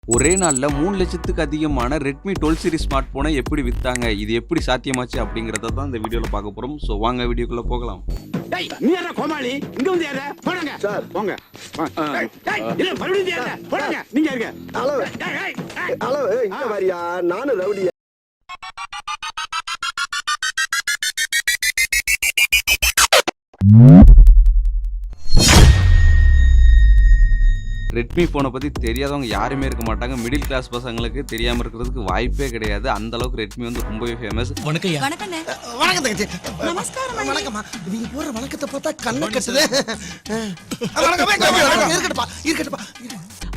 ஒரே நாள்ல 3 லட்சத்துக்கு அதிகமான Redmi 12 சீரிஸ் ஸ்மார்ட் போனை எப்படி வித்தாங்க, இது எப்படி சாத்தியமாச்சு அப்படிங்கறத தான் இந்த வீடியோல பார்க்க போறோம். சோ வாங்க வீடியோக்குள்ள போகலாம். டேய் நீ என்ன கோமாளி இங்க வந்து ஏற போடுங்க சார் போங்க. டேய் இல்ல மறுபடியும் ஏற போடுங்க நீங்க இருங்க. ஹலோ ஹலோ இங்க வாரியா நானு ரவுடி. Redmi போனை பத்தி தெரியாதவங்க யாருமே இருக்க மாட்டாங்க. மிடில் கிளாஸ் பசங்களுக்கு தெரியாம இருக்கிறதுக்கு வாய்ப்பே கிடையாது. அந்த அளவுக்கு Redmi வந்து ரொம்பவே ஃபேமஸ். வணக்கம் வணக்கண்ணே. வணக்கம் தங்கச்சி. நமஸ்காரம். வணக்கம்மா. நீங்க போற வணக்கத்தை பார்த்தா கண்ணு கட்டுது. வணக்கம் இருக்கட்டுப்பா.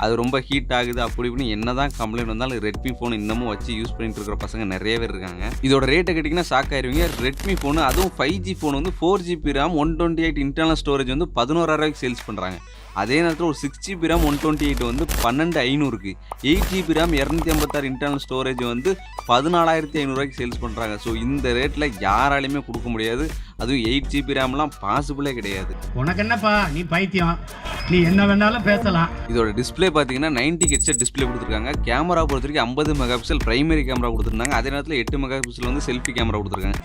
அது ரொம்ப ஹீட் ஆகுது அப்படி இப்படின்னு என்னதான் கம்ப்ளைண்ட் வந்தாலும் Redmi போன் இன்னமும் வச்சு யூஸ் பண்ணிட்டு இருக்கிற பசங்க நிறைய பேர் இருக்காங்க. இதோட ரேட்டை கேட்டிங்கன்னா ஷாக் ஆயிருவீங்க. Redmi போன் அதுவும் 5G போன் வந்து 4GB RAM 128 இன்டர்னல் ஸ்டோரேஜ் வந்து 11,000 சேல்ஸ் பண்றாங்க. அதே நேரத்தில் ஒரு 6GB RAM 128 வந்து 12,500க்கு, 8GB RAM 256 இன்டர்னல் ஸ்டோரேஜ் வந்து 14,500 சேல்ஸ் பண்ணுறாங்க. ஸோ இந்த ரேட்டில் யாராலையுமே கொடுக்க முடியாது. அதுவும் 8GB RAMலாம் பாசிபிளே கிடையாது. உனக்கு என்னப்பா நீ பைத்தியம், நீ என்ன வேணாலும் பேசலாம். இதோட டிஸ்பிளே பார்த்தீங்கன்னா 90 ஹெட்செட் டிஸ்பிளே கொடுத்துருக்காங்க. கேமரா பொறுத்த வரைக்கும் 50 மெகா பிக்சல் பிரைமரி கேமரா கொடுத்துருந்தாங்க. அதே நேரத்தில் 8 மெகா பிக்சல் வந்து செல்ஃபி கேமரா கொடுத்துருக்காங்க.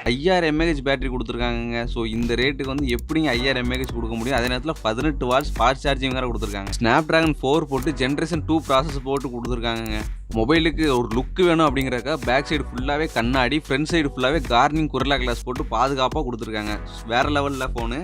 5000 mAh பேட்டரி கொடுத்துருக்காங்க. ஸோ இந்த ரேட்டுக்கு வந்து எப்படிங்க 5000 mAh கொடுக்க முடியும்? அதே நேரத்தில் 18 வாட்ஸ் ஃபாஸ்ட் சார்ஜிங் வேறு கொடுத்துருக்காங்க. Snapdragon 4 போட்டு ஜென்ரேஷன் 2 ப்ராசஸ் போட்டு கொடுத்துருக்காங்க. மொபைலுக்கு ஒரு லுக் வேணும் அப்படிங்கிறக்க பேக் சைடு ஃபுல்லாகவே கண்ணாடி, ஃப்ரண்ட் சைடு ஃபுல்லாகவே கார்னிங் குரலா கிளாஸ் போட்டு பாதுகாப்பாக கொடுத்துருக்காங்க. வேறு லெவலில் ஃபோனு.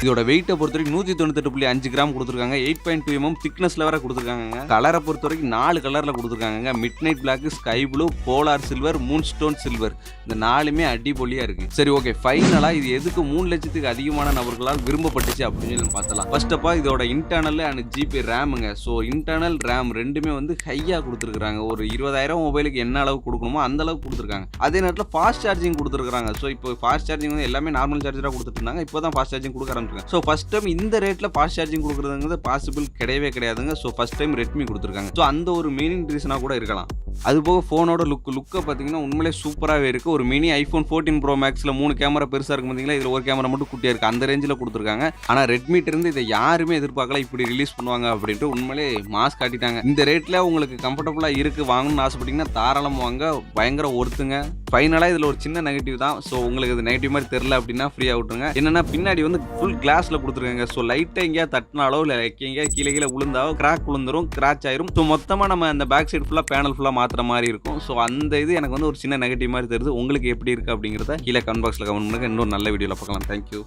இதோட வெயிட்டை பொறுத்த வரைக்கும் 198.5 கிராம் கொடுத்துருக்காங்க. 8.2 mm திக்னஸ்ல வேற கொடுத்துருக்காங்க. கலரை பொறுத்த வரைக்கும் 4 கலர்ல கொடுத்துருக்காங்க. Midnight black, sky blue, polar silver, moonstone silver. இந்த 4மே அடிபொலியா இருக்கு. சரி ஓகே, ஃபைனலா இது எதுக்கு 3 லட்சத்துக்கு அதிகமான நபர்களால் விரும்பப்பட்டுச்சு அப்படின்னு சொல்லி பார்த்தலாம். ஃபர்ஸ்ட் ஆஃப் ஆல் இதோட இன்டர்னல் அண்ட் ஜிபி ரேமுங்க. ஸோ இன்டர்னல் ரேம் ரெண்டுமே வந்து ஹையா கொடுத்துருக்காங்க. ஒரு 20,000 மொபைலுக்கு என்ன அளவுக்கு கொடுக்கணுமோ அந்த அளவுக்கு கொடுத்துருக்காங்க. அதே நேரத்தில் ஃபாஸ்ட் சார்ஜிங் கொடுத்துருக்காங்க. ஸோ இப்போ ஃபாஸ்ட் சார்ஜிங் வந்து எல்லாமே நார்மல் சார்ஜராக கொடுத்துட்டு இருந்தாங்க. இப்போ தான் ஃபாஸ்ட் சார்ஜிங் கொடுக்க ஆரம்பிச்சிருக்காங்க. ஸோ ஃபர்ஸ்ட் டைம் இந்த ரேட்ல ஃபாஸ்ட் சார்ஜிங் கொடுக்குறதுங்கிறது பாசிபிள் கிடையவே கிடையாதுங்க. ஸோ ஃபர்ஸ்ட் டைம் Redmi கொடுத்துருக்காங்க. ஸோ அந்த ஒரு மீனிங் ரீசனாக கூட இருக்கலாம். அது போக ஃபோனோட லுக்கை பார்த்தீங்கன்னா உண்மையிலே சூப்பராகவே இருக்குது. ஒரு மினி iPhone 14 Pro Maxல 3 கேமரா பெருசாக இருக்கும் பார்த்தீங்களா, இதில் ஒரு கேமரா மட்டும் குட்டியாக இருக்குது. அந்த ரேஞ்சில் கொடுத்துருக்காங்க. ஆனால் Redmi இருந்து இதை யாருமே எதிர்பார்க்கல இப்படி ரிலீஸ் பண்ணுவாங்க அப்படின்ட்டு. உண்மையிலே மாஸ் காட்டிட்டாங்க. இந்த ரேட்டில் உங்களுக்கு கம்ஃபர்டபுளாக இருக்குது வாங்கணும்னு ஆசைப்பட்டீங்கன்னா தாராளமாக வாங்க. பயங்கர ஒர்த்துங்க. ஃபைனலாக இதில் ஒரு சின்ன நெகட்டிவ் தான். ஸோ உங்களுக்கு இது நெகட்டிவ் மாதிரி தெரில அப்படின்னா ஃப்ரீயாக விட்டுருங்க. என்னென்னா பின்னாடி வந்து ஃபுல் கிளாஸில் கொடுத்துருக்காங்க. ஸோ லைட்டாக எங்கேயா தட்டினாலோ இல்லை எங்கேயா கீழே விழுந்தாலோ கிராக் விழுந்துரும், கிராச் ஆயிரும். ஸோ மொத்தமாக நம்ம அந்த பேக் சைடு ஃபுல்லாக பேனல் ஃபுல்லாக மாற்றுற மாதிரி இருக்கும். ஸோ அந்த இது எனக்கு வந்து ஒரு சின்ன நெகட்டிவ் மாதிரி தெரியுது. உங்களுக்கு எப்படி இருக்குது அப்படிங்கிறத கீழே கமெண்ட் பாக்ஸில் கமெண்ட் பண்ணுங்க. இன்னொரு நல்ல வீடியோவில் பார்க்கலாம். தேங்க்யூ.